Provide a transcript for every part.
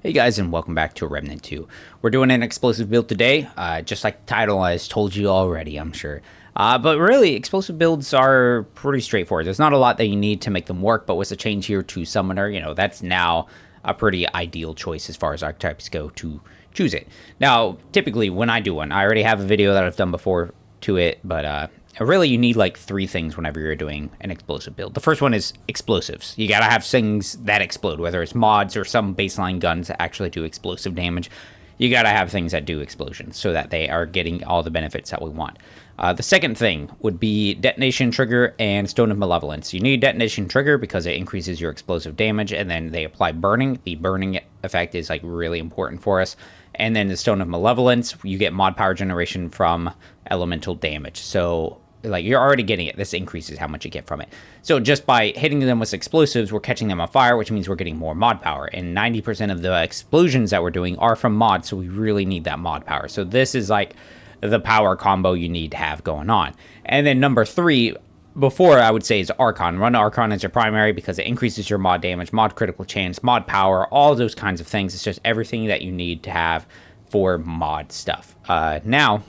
Hey guys, and welcome back to Remnant 2. We're doing an explosive build today, just like the title has told you already, I'm sure. But really, explosive builds are pretty straightforward. There's not a lot that you need to make them work, but with a change here to Summoner, that's now a pretty ideal choice as far as archetypes go to choose it. Now, typically, when I do one, I already have a video that I've done before to it, but really, you need like three things whenever you're doing an explosive build. The first one is explosives. You gotta have things that explode, whether it's mods or some baseline guns that actually do explosive damage. You gotta have things that do explosions so that they are getting all the benefits that we want. The second thing would be detonation trigger and stone of malevolence. You need detonation trigger because it increases your explosive damage, and then they apply burning. The burning effect is like really important for us. And then the stone of malevolence, you get mod power generation from elemental damage. So like you're already getting it. This increases how much you get from it. So just by hitting them with explosives, we're catching them on fire, which means we're getting more mod power. And 90% of the explosions that we're doing are from mods, so we really need that mod power. So this is like the power combo you need to have going on. And then number three, before I would say, is Archon. Run Archon as your primary because it increases your mod damage, mod critical chance, mod power, all those kinds of things. It's just everything that you need to have for mod stuff. Now,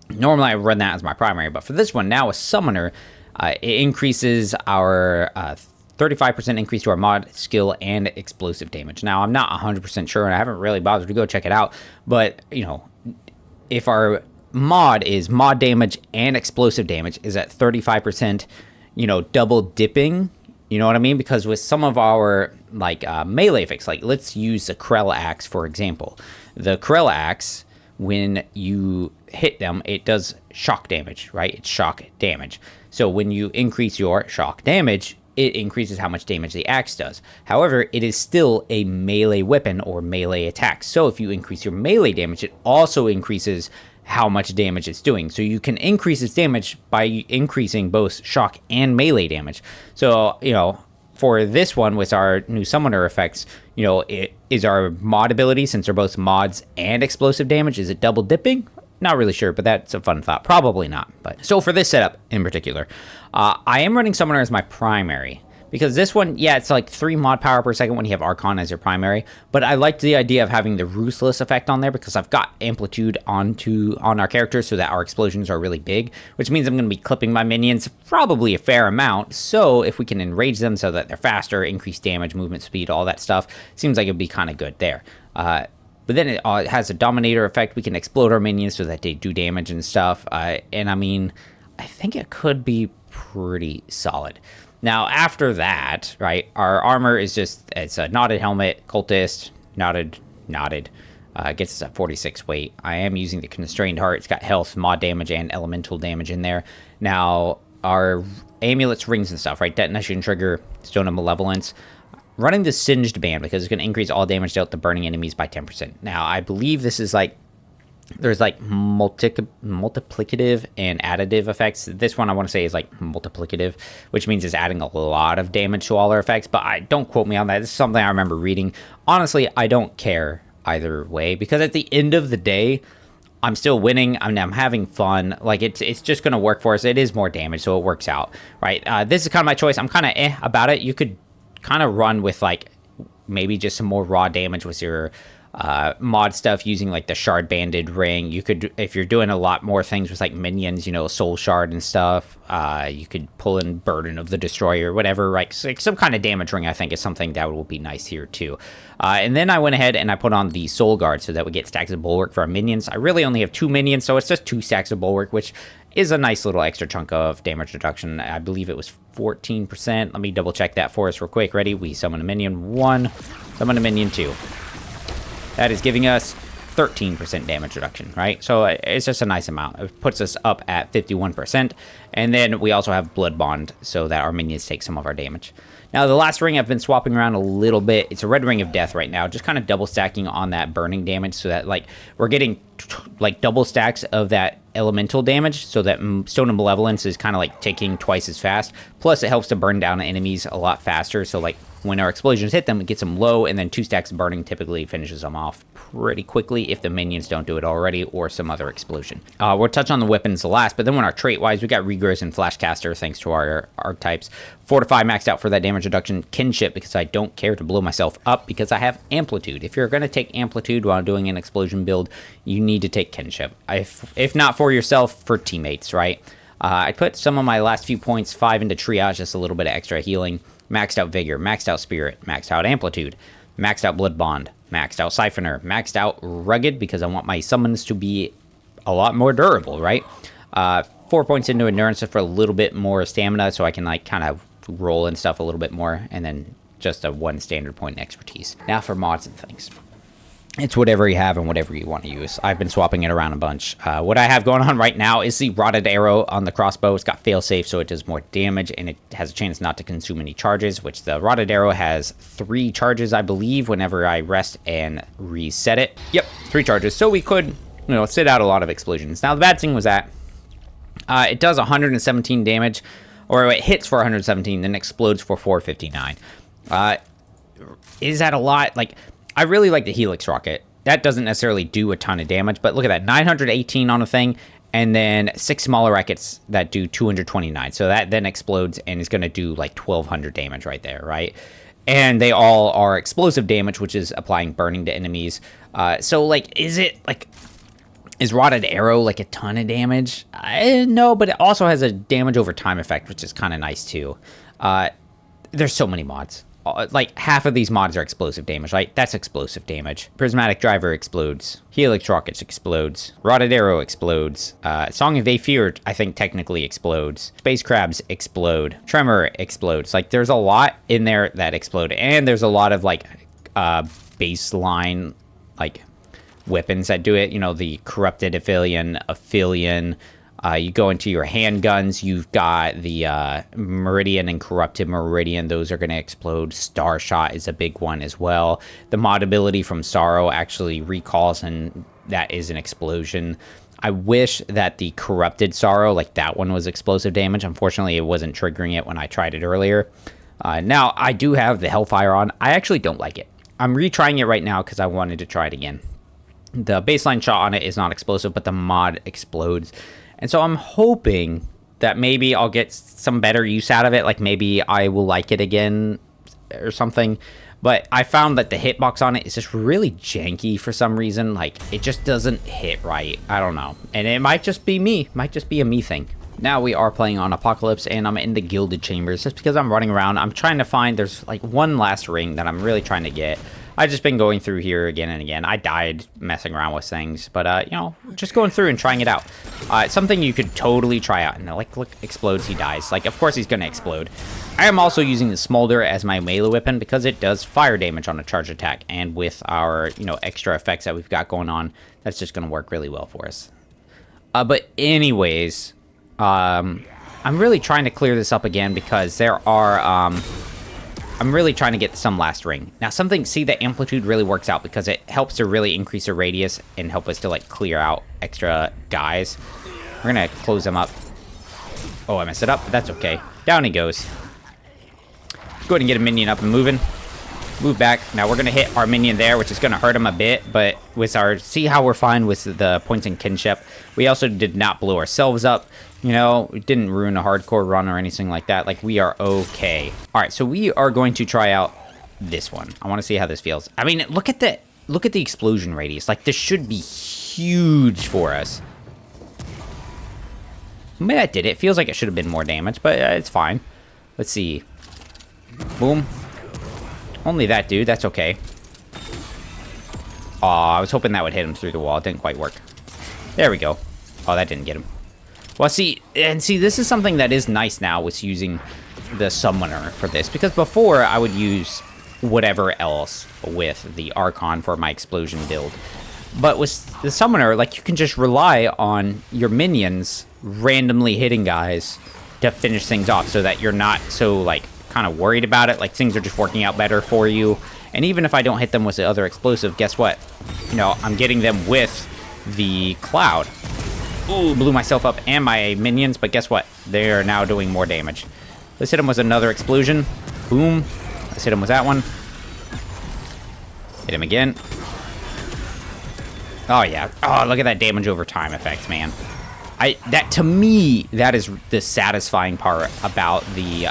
normally I run that as my primary, but for this one, now a Summoner, it increases our 35% increase to our mod skill and explosive damage. Now, I'm not 100% sure, and I haven't really bothered to go check it out, but, if our mod is mod damage and explosive damage is at 35%, double dipping, you know what I mean? Because with some of our, melee effects, let's use the Krell Axe, for example. The Krell Axe, when you hit them, it does shock damage, right? It's shock damage. So when you increase your shock damage, it increases how much damage the axe does. However, it is still a melee weapon or melee attack. So if you increase your melee damage, it also increases how much damage it's doing. So you can increase its damage by increasing both shock and melee damage. So, for this one, with our new Summoner effects, it is our mod ability, since they're both mods and explosive damage, is it double dipping? Not really sure, but that's a fun thought. Probably not. But so for this setup in particular, I am running Summoner as my primary. Because this one, yeah, it's like 3 mod power per second when you have Archon as your primary. But I liked the idea of having the Ruthless effect on there because I've got amplitude on our characters so that our explosions are really big. Which means I'm going to be clipping my minions probably a fair amount. So if we can enrage them so that they're faster, increase damage, movement speed, all that stuff, seems like it'd be kind of good there. But then it has a Dominator effect. We can explode our minions so that they do damage and stuff. And I mean, I think it could be pretty solid. Now, after that, right, our armor is it's a knotted helmet, cultist, knotted, gets us at 46 weight. I am using the Constrained Heart. It's got health, mod damage, and elemental damage in there. Now, our amulets, rings, and stuff, right, detonation trigger, stone of malevolence. Running the Singed Band because it's going to increase all damage dealt to burning enemies by 10%. Now, I believe this is there's multiplicative and additive effects. This one I want to say is multiplicative, which means it's adding a lot of damage to all our effects, but don't quote me on that. This is something I remember reading. Honestly, I don't care either way because at the end of the day, I'm still winning. I'm having fun. It's just going to work for us. It is more damage, so it works out, right? This is kind of my choice. I'm kind of about it. You could kind of run with maybe just some more raw damage with your mod stuff using the shard banded ring. You could, if you're doing a lot more things with minions, soul shard and stuff, you could pull in burden of the destroyer, whatever, some kind of damage ring. I think is something that will be nice here too. And then I went ahead and I put on the soul guard so that we get stacks of bulwark for our minions. I really only have 2 minions, so it's just 2 stacks of bulwark, which is a nice little extra chunk of damage reduction. I believe it was 14%. Let me double check that for us real quick. Ready? We summon a minion 1, summon a minion 2. That is giving us 13% damage reduction, right? So it's just a nice amount. It puts us up at 51%. And then we also have Blood Bond so that our minions take some of our damage. Now, the last ring I've been swapping around a little bit. It's a Red Ring of Death right now, just kind of double stacking on that burning damage so that we're getting double stacks of that elemental damage so that Stone of Malevolence is kind of taking twice as fast. Plus, it helps to burn down enemies a lot faster. So when our explosions hit them, it gets them low, and then 2 stacks of burning typically finishes them off pretty quickly if the minions don't do it already, or some other explosion. We'll touch on the weapons last, but then when our trait-wise, we got Regrowth and Flashcaster thanks to our archetypes. Fortify maxed out for that damage reduction. Kinship, because I don't care to blow myself up because I have Amplitude. If you're going to take Amplitude while doing an explosion build, you need to take Kinship. If not for yourself, for teammates, right? I put some of my last few points, 5 into Triage, just a little bit of extra healing. Maxed out Vigor, maxed out Spirit, maxed out Amplitude, maxed out Blood Bond, maxed out Siphoner, maxed out Rugged because I want my summons to be a lot more durable, right? 4 points into Endurance for a little bit more stamina so I can like kind of roll and stuff a little bit more, and then just a 1 standard point in Expertise. Now for mods and things. It's whatever you have and whatever you want to use. I've been swapping it around a bunch. What I have going on right now is the Rotted Arrow on the crossbow. It's got failsafe, so it does more damage, and it has a chance not to consume any charges, which the Rotted Arrow has 3 charges, I believe, whenever I rest and reset it. Yep, 3 charges. So we could, sit out a lot of explosions. Now, the bad thing was that it does 117 damage, or it hits for 117, then explodes for 459. Is that a lot? Like, I really like the Helix Rocket. That doesn't necessarily do a ton of damage, but look at that, 918 on a thing, and then 6 smaller rockets that do 229. So that then explodes and is going to do like 1200 damage right there, right? And they all are explosive damage, which is applying burning to enemies. So like, is Rotted Arrow like a ton of damage? No, but it also has a damage over time effect, which is kind of nice too. There's so many mods. Like, half of these mods are explosive damage, right? That's explosive damage. Prismatic Driver explodes. Helix Rockets explodes. Rotted Arrow explodes. Song of Aether, I think, technically explodes. Space Crabs explode. Tremor explodes. Like, there's a lot in there that explode. And there's a lot of, like, baseline, like, weapons that do it. The Corrupted Aphelion. You go into your handguns, you've got the Meridian and Corrupted Meridian. Those are going to explode. Star Shot is a big one as well. The mod ability from Sorrow actually recalls, and that is an explosion. I wish that the Corrupted Sorrow, like that one, was explosive damage. Unfortunately, it wasn't triggering it when I tried it earlier. Now, I do have the Hellfire on. I actually don't like it. I'm retrying it right now because I wanted to try it again. The baseline shot on it is not explosive, but the mod explodes. And so I'm hoping that maybe I'll get some better use out of it. Like, maybe I will like it again or something. But I found that the hitbox on it is just really janky for some reason. Like, it just doesn't hit right. I don't know. And it might just be me. Might just be a me thing. Now we are playing on Apocalypse, and I'm in the Gilded Chambers. Just because I'm running around, I'm trying to find, there's like one last ring that I'm really trying to get. I've just been going through here again and again. I died messing around with things, but, just going through and trying it out. It's something you could totally try out. And, like, look, explodes, he dies. Like, of course he's going to explode. I am also using the Smolder as my melee weapon because it does fire damage on a charge attack. And with our, extra effects that we've got going on, that's just going to work really well for us. But anyways, I'm really trying to clear this up again because there are, I'm really trying to get some last ring. Now, see, the Amplitude really works out because it helps to really increase the radius and help us to, like, clear out extra guys. We're going to close them up. Oh, I messed it up, but that's okay. Down he goes. Go ahead and get a minion up and moving. Move back. Now, we're going to hit our minion there, which is going to hurt him a bit, but see how we're fine with the points in kinship. We also did not blow ourselves up. We didn't ruin a hardcore run or anything like that. Like, we are okay. All right, so we are going to try out this one. I want to see how this feels. I mean, look at the explosion radius. Like, this should be huge for us. I mean, that did it. Feels like it should have been more damage, but it's fine. Let's see. Boom. Only that, dude. That's okay. Aw, I was hoping that would hit him through the wall. It didn't quite work. There we go. Oh, that didn't get him. Well, see, this is something that is nice now with using the Summoner for this. Because before, I would use whatever else with the Archon for my explosion build. But with the Summoner, like, you can just rely on your minions randomly hitting guys to finish things off so that you're not so, like, kind of worried about it. Like, things are just working out better for you. And even if I don't hit them with the other explosive, guess what? I'm getting them with the Cloud. Ooh, blew myself up and my minions, but guess what? They are now doing more damage. Let's hit them with another explosion. Boom. Let's hit him with that one. Hit him again. Oh, yeah. Oh, look at that damage over time effects, man. That, to me, that is the satisfying part about the,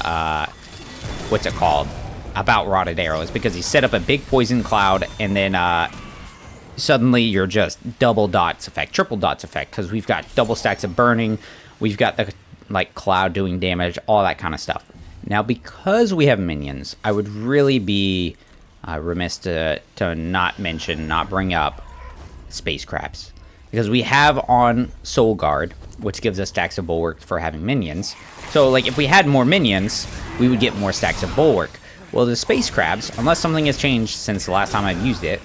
what's it called? About Rotted Arrows, because you set up a big poison cloud, and then, suddenly you're just double dots effect, triple dots effect, because we've got double stacks of burning, we've got the, like, cloud doing damage, all that kind of stuff. Now, because we have minions, I would really be remiss to not bring up space crabs. Because we have on Soul Guard, which gives us stacks of bulwark for having minions. So, like, if we had more minions, we would get more stacks of bulwark. Well, the space crabs, unless something has changed since the last time I've used it,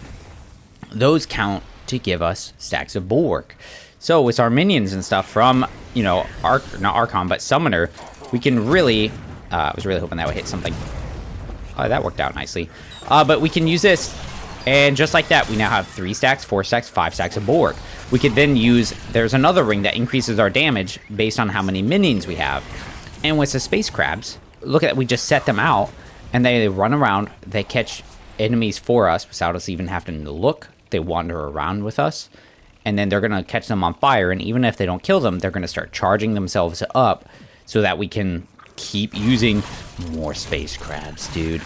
those count to give us stacks of bulwark. So, with our minions and stuff from, you know, not Archon, but Summoner, we can really... I was really hoping that would hit something. Oh, that worked out nicely. But we can use this, and just like that, we now have 3 stacks, 4 stacks, 5 stacks of bulwark. We could then use... There's another ring that increases our damage based on how many minions we have. And with the space crabs, look at... We just set them out, and they run around. They catch enemies for us without us even having to look. They wander around with us. And then they're going to catch them on fire, and even if they don't kill them, they're going to start charging themselves up so that we can... keep using more space crabs, dude.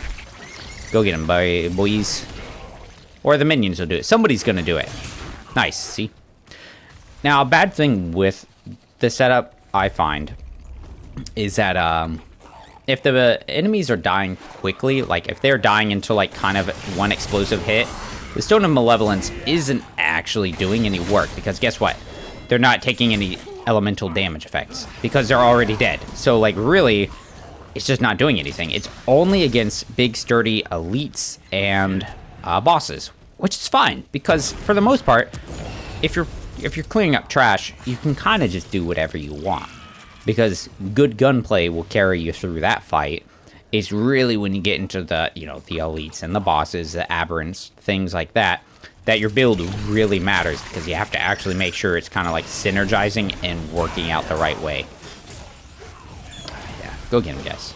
Go get them, boys. Or the minions will do it. Somebody's gonna do it. Nice, see? Now, a bad thing with the setup, I find, is that if the enemies are dying quickly, like if they're dying into like kind of one explosive hit, the Stone of Malevolence isn't actually doing any work, because guess what? They're not taking any elemental damage effects because they're already dead. So, like, really, it's just not doing anything. It's only against big, sturdy elites and bosses, which is fine, because for the most part, if you're clearing up trash, you can kind of just do whatever you want, because good gunplay will carry you through that fight. It's really when you get into the, you know, the elites and the bosses, the aberrants, things like that, that your build really matters, because you have to actually make sure it's kind of like synergizing and working out the right way. Yeah, go get him, guys.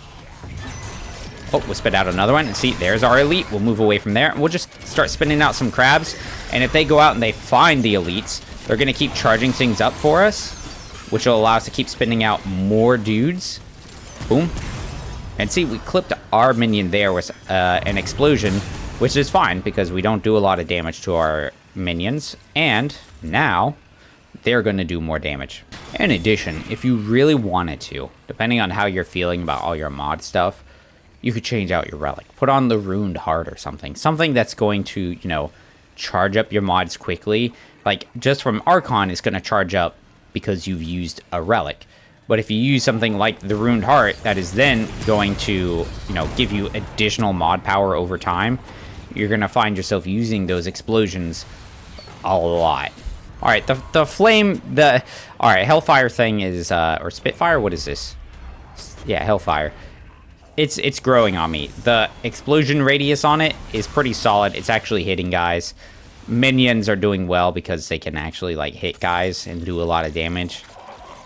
Oh, we'll spit out another one, and see, there's our elite. We'll move away from there. We'll just start spinning out some crabs, and if they go out and they find the elites, they're going to keep charging things up for us, which will allow us to keep spinning out more dudes. Boom. And see, we clipped our minion there with an explosion, which is fine, because we don't do a lot of damage to our minions. And now, they're going to do more damage. In addition, if you really wanted to, depending on how you're feeling about all your mod stuff, you could change out your relic. Put on the Ruined Heart or something. Something that's going to, you know, charge up your mods quickly. Like, just from Archon, it's going to charge up because you've used a relic. But if you use something like the Ruined Heart, that is then going to, you know, give you additional mod power over time, you're going to find yourself using those explosions a lot. All right, the flame, all right, Hellfire thing is, or Spitfire, what is this? Yeah, Hellfire. It's growing on me. The explosion radius on it is pretty solid. It's actually hitting guys. Minions are doing well because they can actually, like, hit guys and do a lot of damage.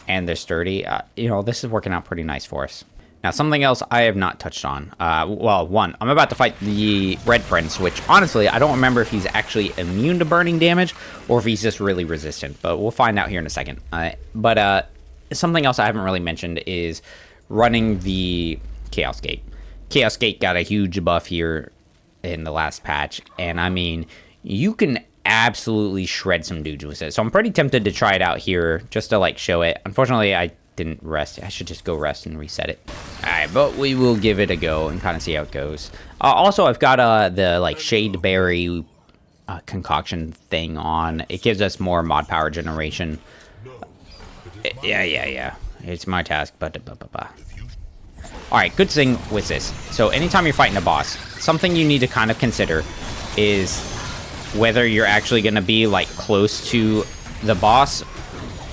And they're sturdy. You know, this is working out pretty nice for us. Now, something else I have not touched on. Well, one, I'm about to fight the Red Prince, which, honestly, I don't remember if he's actually immune to burning damage or if he's just really resistant. But we'll find out here in a second. But something else I haven't really mentioned is running the Chaos Gate. Chaos Gate got a huge buff here in the last patch. And, I mean, you can absolutely shred some dudes with it. So I'm pretty tempted to try it out here just to, like, show it. Unfortunately, I didn't rest. I should just go rest and reset it. Alright, but we will give it a go and kind of see how it goes. Also, I've got the, like, Shade Berry concoction thing on. It gives us more mod power generation. Yeah. It's my task, but... Alright, good thing with this. So anytime you're fighting a boss, something you need to kind of consider is whether you're actually going to be, like, close to the boss.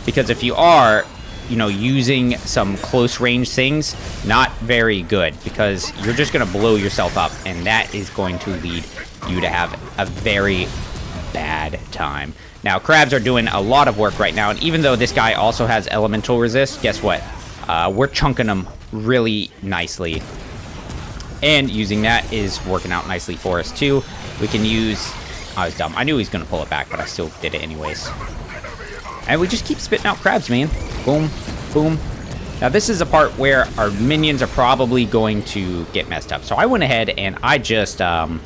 Because if you are, you know, using some close range things, not very good, because you're just going to blow yourself up, and that is going to lead you to have a very bad time. Now, crabs are doing a lot of work right now, and even though this guy also has elemental resist, guess what? We're chunking them really nicely. And using that is working out nicely for us too. We can use... I was dumb. I knew he was going to pull it back, but I still did it anyways. And we just keep spitting out crabs, man. Boom, boom. Now, this is a part where our minions are probably going to get messed up. So I went ahead and I just... I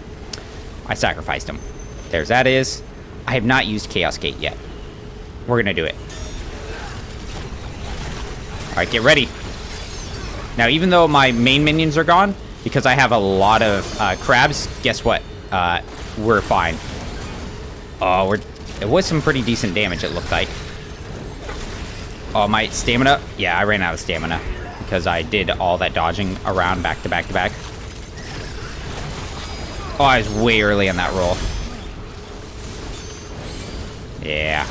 sacrificed him. There's that is. I have not used Chaos Gate yet. We're going to do it. All right, get ready. Now, even though my main minions are gone, because I have a lot of crabs, guess what? We're fine. Oh, it was some pretty decent damage, it looked like. Oh, my stamina? Yeah, I ran out of stamina because I did all that dodging around back to back to back. Oh, I was way early on that roll. Yeah.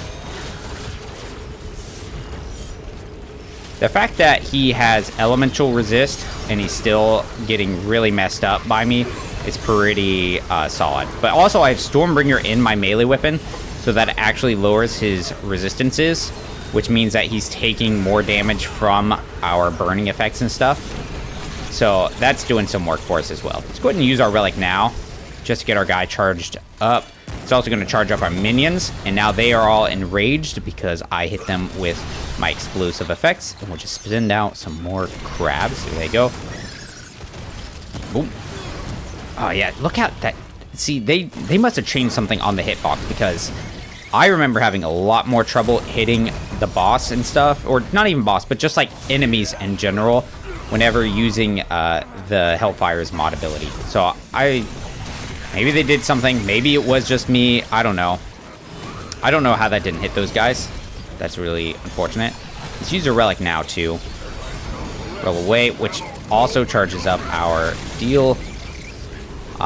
The fact that he has elemental resist and he's still getting really messed up by me is pretty solid. But also I have Stormbringer in my melee weapon, so that it actually lowers his resistances, which means that he's taking more damage from our burning effects and stuff. So that's doing some work for us as well. Let's go ahead and use our relic now, just to get our guy charged up. It's also going to charge up our minions, and now they are all enraged because I hit them with my explosive effects, and we'll just send out some more crabs. There they go. Boom. Oh yeah, look at that. See, they must have changed something on the hitbox, because I remember having a lot more trouble hitting the boss and stuff, or not even boss, but just like enemies in general, whenever using the Hellfire's mod ability. So maybe they did something. Maybe it was just me. I don't know. I don't know how that didn't hit those guys. That's really unfortunate. Let's use a relic now, too. Roll away, which also charges up our deal.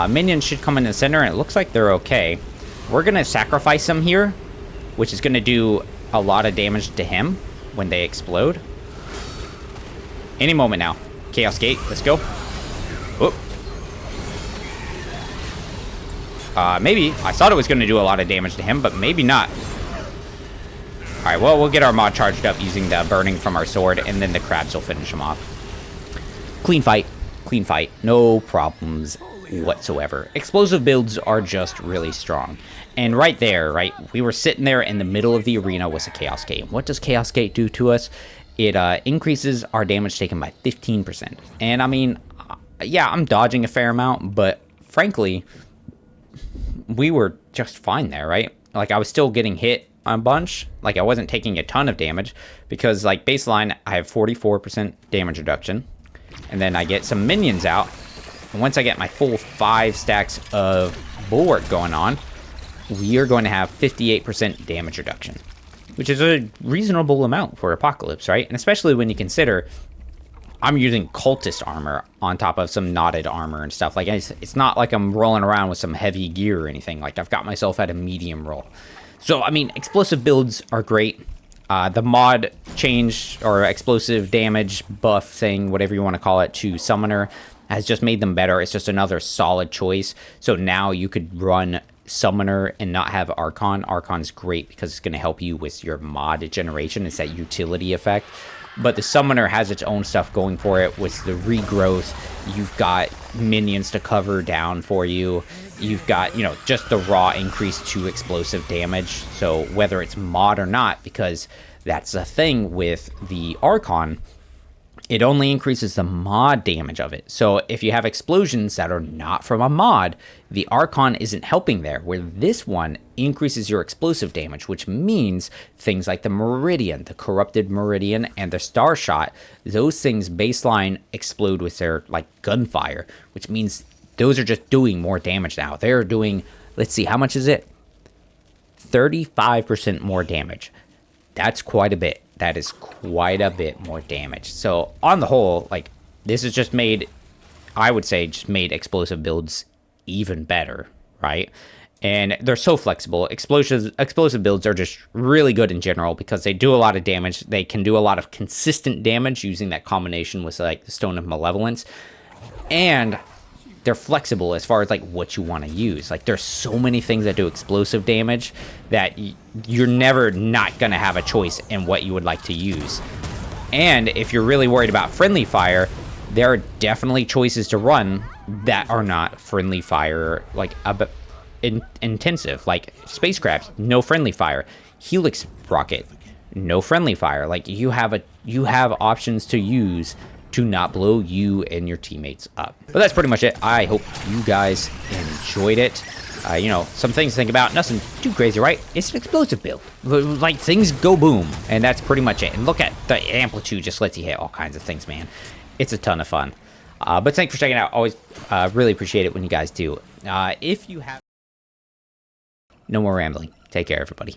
Minions should come in the center, and it looks like they're okay. We're going to sacrifice them here, which is going to do a lot of damage to him when they explode. Any moment now. Chaos Gate, let's go. Whoop. Maybe. I thought it was going to do a lot of damage to him, but maybe not. Alright, well, we'll get our mod charged up using the burning from our sword, and then the crabs will finish him off. Clean fight. Clean fight. No problems whatsoever. Explosive builds are just really strong. And right there, right, we were sitting there in the middle of the arena with a Chaos Gate. What does Chaos Gate do to us? It increases our damage taken by 15%. And I mean, yeah, I'm dodging a fair amount, but frankly, we were just fine there, right? Like, I was still getting hit a bunch. Like, I wasn't taking a ton of damage because, like, baseline, I have 44% damage reduction. And then I get some minions out. And once I get my full 5 stacks of bulwark going on, we are going to have 58% damage reduction, which is a reasonable amount for Apocalypse, right? And especially when you consider I'm using cultist armor on top of some knotted armor and stuff. Like, it's not like I'm rolling around with some heavy gear or anything. Like, I've got myself at a medium roll. So, I mean, explosive builds are great. The mod change, or explosive damage buff thing, whatever you want to call it, to Summoner has just made them better. It's just another solid choice. So now you could run Summoner and not have Archon. Archon's great because it's going to help you with your mod generation. It's that utility effect. But the Summoner has its own stuff going for it with the regrowth. You've got minions to cover down for you. You've got, you know, just the raw increase to explosive damage. So whether it's mod or not, because that's the thing with the Archon, it only increases the mod damage of it. So if you have explosions that are not from a mod, the Archon isn't helping there, where this one increases your explosive damage, which means things like the Meridian, the Corrupted Meridian, and the Star Shot, those things baseline explode with their, like, gunfire, which means those are just doing more damage now. They're doing, let's see, how much is it? 35% more damage. That's quite a bit. That is quite a bit more damage. So on the whole, like, this has just made, I would say, just made explosive builds even better, right? And they're so flexible. Explosive builds are just really good in general because they do a lot of damage. They can do a lot of consistent damage using that combination with, like, the Stone of Malevolence. And they're flexible as far as, like, what you want to use. Like, there's so many things that do explosive damage that you're never not going to have a choice in what you would like to use. And if you're really worried about friendly fire, there are definitely choices to run that are not friendly fire, like intensive, like space crabs, no friendly fire. Helix rocket, no friendly fire. Like you have options to use to not blow you and your teammates up. But that's pretty much it. I hope you guys enjoyed it. You know, some things to think about. Nothing too crazy, right? It's an explosive build. Like, things go boom, and that's pretty much it. And look at the amplitude, just lets you hit all kinds of things, man. It's a ton of fun. But thanks for checking it out. Always really appreciate it when you guys do. If you have... No more rambling. Take care, everybody.